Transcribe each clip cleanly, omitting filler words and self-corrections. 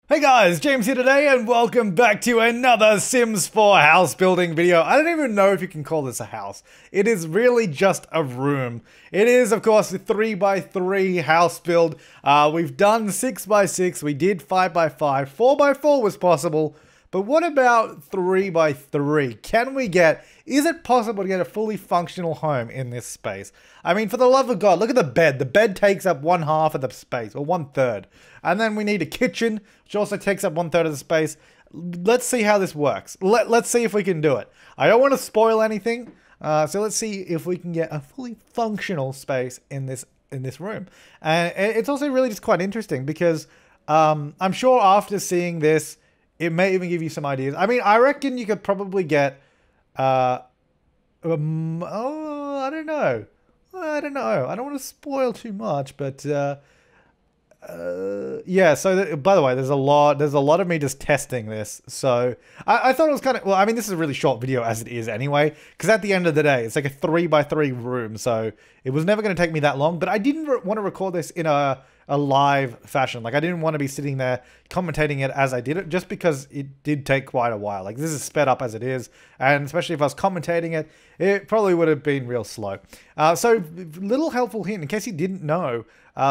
Hey guys, James here today and welcome back to another Sims 4 house building video. I don't even know if you can call this a house. It is really just a room. It is, of course, a 3x3 house build. We've done 6x6, we did 5x5, 4x4 was possible. But what about 3x3? Is it possible to get a fully functional home in this space? I mean, for the love of God, look at the bed. The bed takes up 1/2 of the space, or 1/3. And then we need a kitchen, which also takes up 1/3 of the space. Let's see how this works. Let's see if we can do it. I don't want to spoil anything, so let's see if we can get a fully functional space in this room. And it's also really just quite interesting because I'm sure after seeing this, it may even give you some ideas. I mean, I reckon you could probably get, I don't know. I don't know. I don't want to spoil too much, but, yeah, so by the way, there's a lot of me just testing this. So I thought it was kind of, well, I mean, this is a really short video as it is anyway, because at the end of the day, it's like a 3x3 room. So it was never going to take me that long, but I didn't want to record this in a live fashion. Like, I didn't want to be sitting there commentating it as I did it, just because it did take quite a while. Like, this is sped up as it is, and especially if I was commentating it, it probably would have been real slow. So little helpful hint in case you didn't know.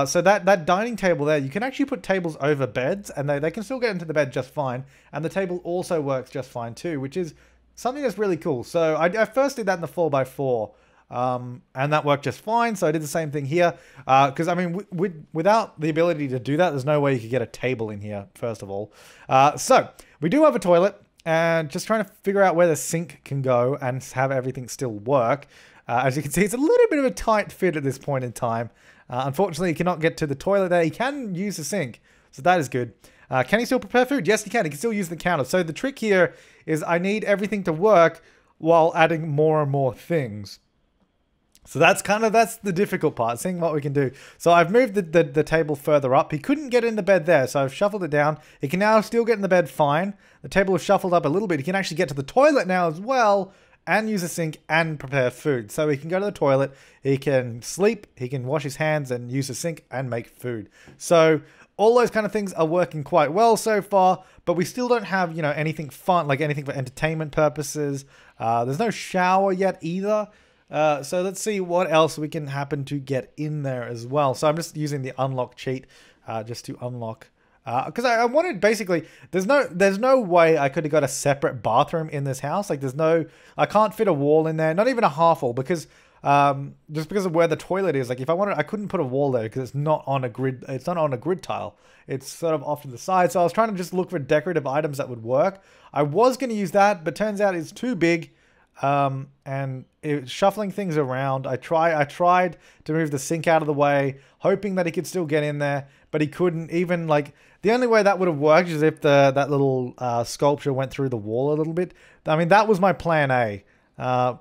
So that dining table there, you can actually put tables over beds, and they can still get into the bed just fine, and the table also works just fine too, which is something that's really cool. So I first did that in the 4x4. And that worked just fine, so I did the same thing here, because I mean, without the ability to do that, there's no way you could get a table in here, first of all. So we do have a toilet, and just trying to figure out where the sink can go and have everything still work. As you can see, it's a little bit of a tight fit at this point in time. Unfortunately, you cannot get to the toilet there. You can use the sink, so that is good. Can he still prepare food? Yes, he can. He can still use the counter. So the trick here is I need everything to work while adding more and more things. So that's the difficult part, seeing what we can do. So I've moved the table further up. He couldn't get in the bed there, so I've shuffled it down. He can now still get in the bed fine. The table is shuffled up a little bit. He can actually get to the toilet now as well, and use a sink and prepare food. So he can go to the toilet, he can sleep, he can wash his hands and use a sink and make food. So all those kind of things are working quite well so far, but we still don't have, you know, anything fun, like anything for entertainment purposes. There's no shower yet either. So let's see what else we can happen to get in there as well. So I'm just using the unlock cheat just to unlock, because I wanted, basically, there's no way I could have got a separate bathroom in this house. Like, I can't fit a wall in there, not even a half wall, because just because of where the toilet is. Like, if I wanted, I couldn't put a wall there because it's not on a grid. It's not on a grid tile. It's sort of off to the side. So I was trying to just look for decorative items that would work. I was going to use that, but turns out it's too big. And shuffling things around. I tried to move the sink out of the way, hoping that he could still get in there, but he couldn't. Even, like, the only way that would have worked is if that little sculpture went through the wall a little bit. I mean, that was my plan A.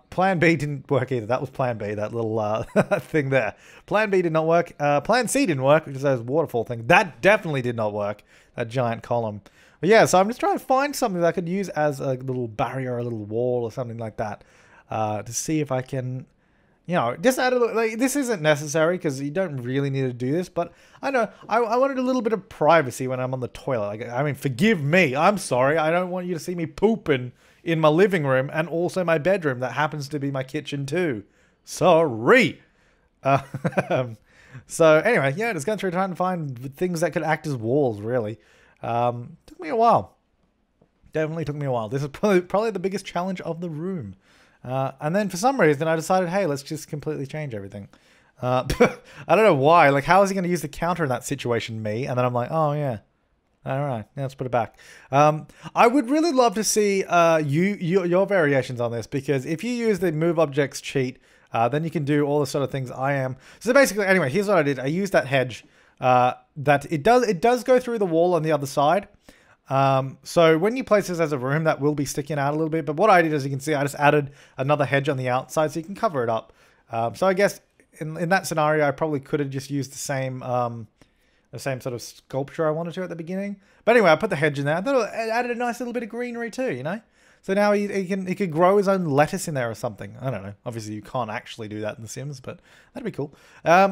Plan B didn't work either. That was plan B, that little thing there. Plan B did not work. Plan C didn't work, which is those waterfall thing. That definitely did not work, that giant column. But yeah, so I'm just trying to find something that I could use as a little barrier, a little wall, or something like that, to see if I can, you know, just add a little. Like, this isn't necessary because you don't really need to do this, but I know I wanted a little bit of privacy when I'm on the toilet. Like, I mean, forgive me, I'm sorry. I don't want you to see me pooping in my living room and also my bedroom that happens to be my kitchen too. Sorry. So anyway, yeah, just going through trying to find things that could act as walls, really. Took me a while. Definitely took me a while. This is probably the biggest challenge of the room. And then for some reason I decided, hey, let's just completely change everything. I don't know why. Like, how is he going to use the counter in that situation, me? And then I'm like, oh yeah. All right, now let's put it back. I would really love to see your variations on this, because if you use the move objects cheat, then you can do all the sort of things I am. So basically, anyway, here's what I did. I used that hedge. That it does go through the wall on the other side. So when you place this as a room, that will be sticking out a little bit. But what I did, as you can see, I just added another hedge on the outside so you can cover it up. So I guess in that scenario, I probably could have just used the same sort of sculpture I wanted to at the beginning. But anyway, I put the hedge in there. I thought it added a nice little bit of greenery too, you know? So now he could grow his own lettuce in there or something. I don't know. Obviously, you can't actually do that in The Sims, but that'd be cool.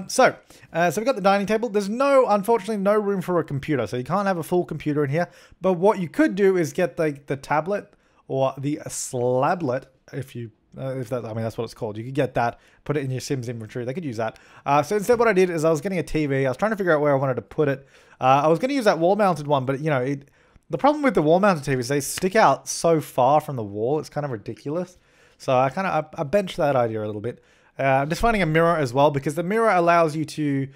So we've got the dining table. There's unfortunately, no room for a computer, so you can't have a full computer in here. But what you could do is get the tablet or the slablet, that's what it's called. You could get that, put it in your Sims inventory. They could use that. So instead, what I did is I was getting a TV. I was trying to figure out where I wanted to put it. I was going to use that wall-mounted one, but the problem with the wall-mounted TVs, they stick out so far from the wall. It's kind of ridiculous. So I benched that idea a little bit. I'm just finding a mirror as well, because the mirror allows you to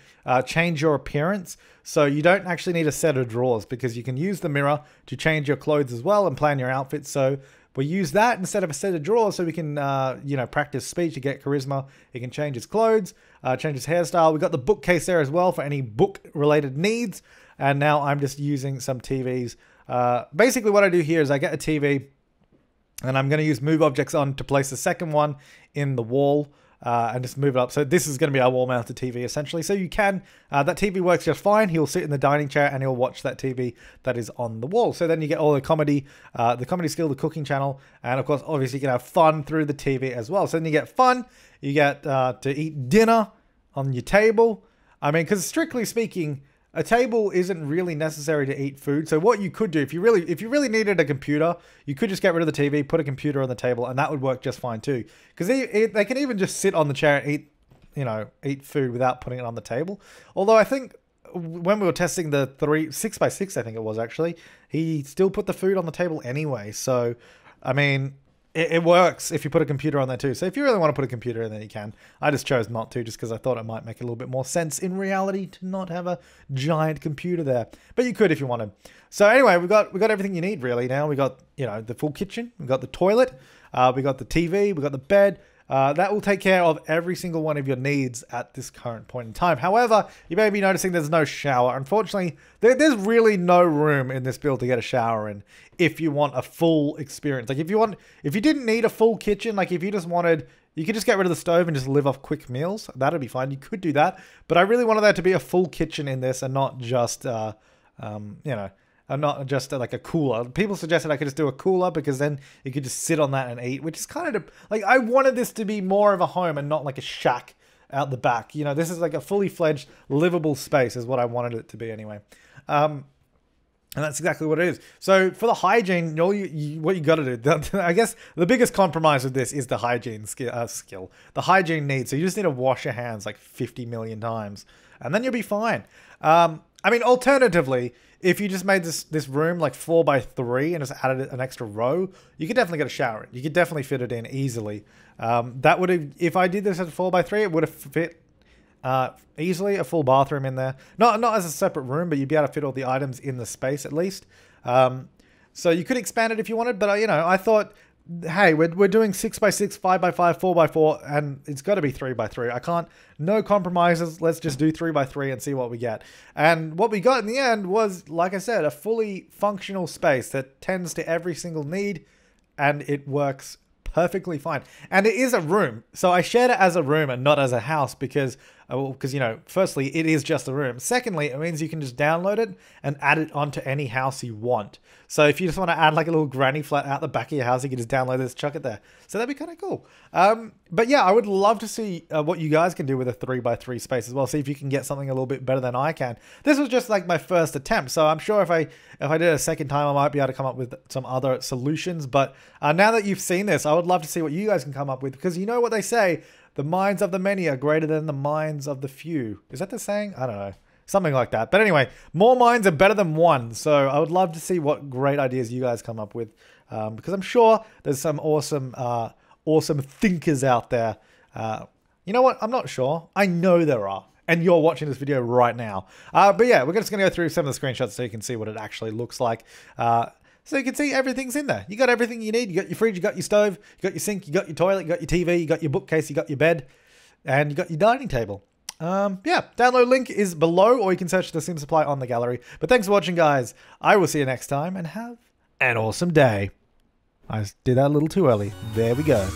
change your appearance. So you don't actually need a set of drawers, because you can use the mirror to change your clothes as well and plan your outfit. So we use that instead of a set of drawers, so we can, practice speech to get charisma. He can change his clothes, change his hairstyle. We've got the bookcase there as well for any book-related needs. And now I'm just using some TVs. Basically, what I do here is I get a TV, and I'm going to use move objects on to place the second one in the wall. And just move it up. So this is going to be our wall-mounted TV, essentially. So you can, that TV works just fine. He'll sit in the dining chair and he'll watch that TV that is on the wall. So then you get all the comedy skill, the cooking channel, and of course, obviously you can have fun through the TV as well. So then you get fun, you get to eat dinner on your table. I mean, because strictly speaking, a table isn't really necessary to eat food. So what you could do, if you really needed a computer, you could just get rid of the TV, put a computer on the table, and that would work just fine too. Because they can even just sit on the chair and eat food without putting it on the table. Although I think when we were testing the 6x6, I think it was actually, he still put the food on the table anyway. So, I mean, it works if you put a computer on there too. So if you really want to put a computer in there, you can. I just chose not to, just because I thought it might make a little bit more sense in reality to not have a giant computer there. But you could if you wanted. So anyway, we got everything you need really now. We got, the full kitchen, we got the toilet, we got the TV, we got the bed. That will take care of every single one of your needs at this current point in time. However, you may be noticing there's no shower. Unfortunately, there's really no room in this build to get a shower in if you want a full experience. Like if you didn't need a full kitchen, like if you just wanted, you could just get rid of the stove and just live off quick meals. That'd be fine. You could do that. But I really wanted there to be a full kitchen in this and not just, and not just like a cooler. People suggested I could just do a cooler because then you could just sit on that and eat, which is kind of like, I wanted this to be more of a home and not like a shack out the back. This is like a fully fledged livable space is what I wanted it to be anyway. And that's exactly what it is. So for the hygiene, what you got to do, I guess the biggest compromise with this is the hygiene skill. The hygiene need. So you just need to wash your hands like 50 million times and then you'll be fine. I mean, alternatively, if you just made this room like 4x3 and just added an extra row, you could definitely get a shower in. You could definitely fit it in easily. That would have, if I did this as a 4x3, it would have fit easily a full bathroom in there. Not as a separate room, but you'd be able to fit all the items in the space at least. So you could expand it if you wanted, but I thought, hey, we're doing 6x6, 5x5, 4x4, and it's got to be 3x3. No compromises. Let's just do 3x3 and see what we get. And what we got in the end was, like I said, a fully functional space that tends to every single need, and it works perfectly fine. And it is a room. So I shared it as a room and not as a house because firstly, it is just a room. Secondly, it means you can just download it and add it onto any house you want. So if you just want to add like a little granny flat out the back of your house, you can just download this, chuck it there. So that'd be kind of cool. But yeah, I would love to see what you guys can do with a 3x3 space as well. See if you can get something a little bit better than I can. This was just like my first attempt. So I'm sure if I did it a second time, I might be able to come up with some other solutions. But now that you've seen this, I would love to see what you guys can come up with, because you know what they say, the minds of the many are greater than the minds of the few. Is that the saying? I don't know. Something like that. But anyway, more minds are better than one. So I would love to see what great ideas you guys come up with, because I'm sure there's some awesome thinkers out there. You know what? I'm not sure. I know there are. And you're watching this video right now. But yeah, we're just going to go through some of the screenshots so you can see what it actually looks like. So you can see everything's in there. You got everything you need. You got your fridge, you got your stove, you got your sink, you got your toilet, you got your TV, you got your bookcase, you got your bed, and you got your dining table. Yeah, download link is below, or you can search the Sim Supply on the gallery. But thanks for watching, guys. I will see you next time, and have an awesome day. I did that a little too early. There we go.